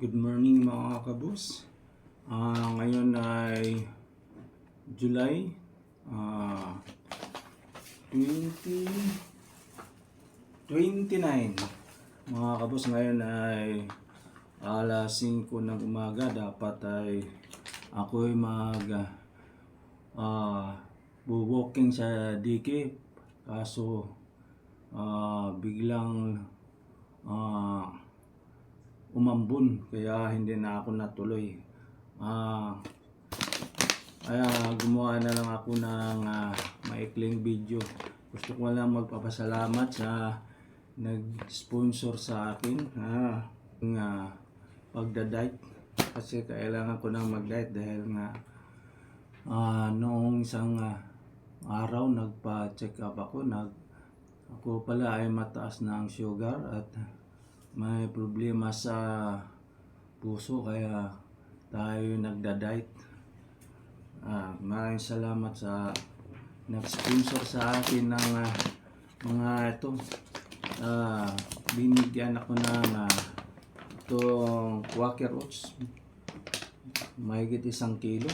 Good morning mga kabus. Ngayon ay July 2029. Mga kabus, ngayon ay alas 5 ng umaga. Dapat ay ako'y walking sa DK. Kaso biglang umambon, kaya hindi na ako natuloy. Kaya gumawa na lang ako ng maikling video. Gusto ko lang magpapasalamat sa nag-sponsor sa akin ng pagda-diet, kasi kailangan ko nang mag-diet dahil nga noong isang araw nagpa-check up ako. Ako pala ay mataas na ang sugar at may problema sa puso, kaya tayo nagda-diet. Maraming salamat sa nag-sponsor sa akin ng mga ito. Binigyan ako ng itong Quaker Oats, mahigit 1 kilo.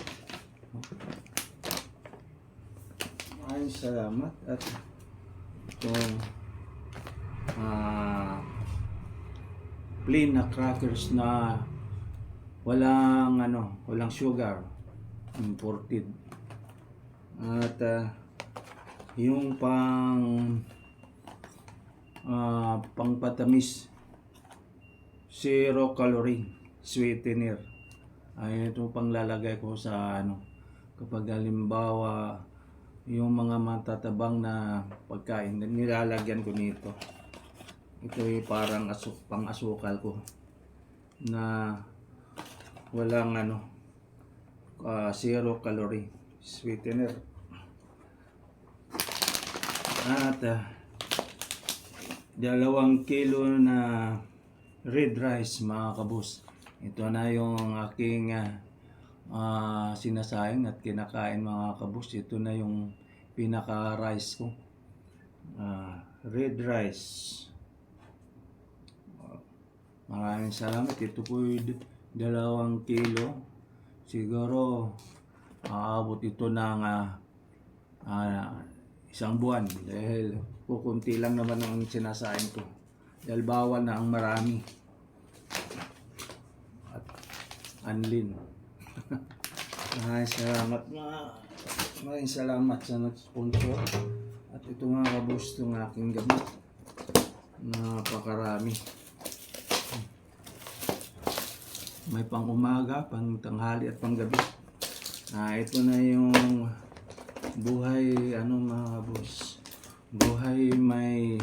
Maraming salamat. At itong plain na crackers na walang sugar, imported. At yung pangpatamis, 0 calorie sweetener. Ito panglalagay ko sa kapag halimbawa yung mga matatabang na pagkain, nilalagyan ko nito. Ito ay parang pang-asukal ko na walang 0 calorie sweetener. At 2 kilo na red rice mga kabus. Ito na yung aking sinasayang at kinakain mga kabus. Ito na yung pinaka rice ko, red rice. Maraming salamat. Ito po 2 kilo. Siguro aabot ito ng 1 buwan, dahil kukunti lang naman ang sinasain ko, dahil bawal na ang marami at anlin. Maraming salamat sa nag-sponsor. At ito mga kabus, itong aking gamot, napakarami. May pang umaga, pang tanghali at pang gabi. Ito na yung buhay mga boss. Buhay may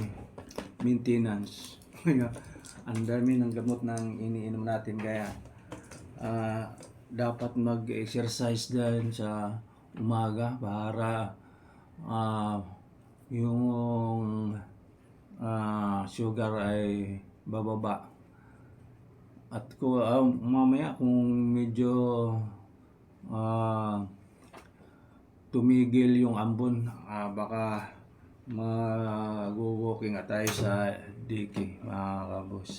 maintenance. Ang dami ng gamot nang iniinom natin, kaya dapat mag-exercise din sa umaga para yung sugar ay bababa. At mamaya kung medyo tumigil yung ambon, baka mag-walking tayo sa DK mga kabos.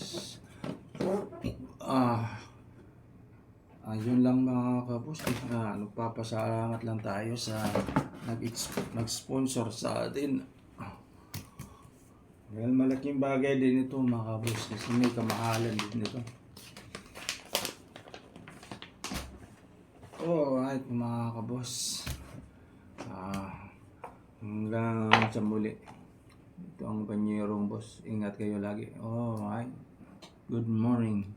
Yun lang mga kabos. Nagpapasalamat lang tayo sa nag-sponsor sa atin. Dahil malaking bagay din ito mga kabos, kasi may kamahalan din ito. Alright mga kabos, hanggang sa muli. Ito ang Banyerong Boss. Ingat kayo lagi. Alright, good morning.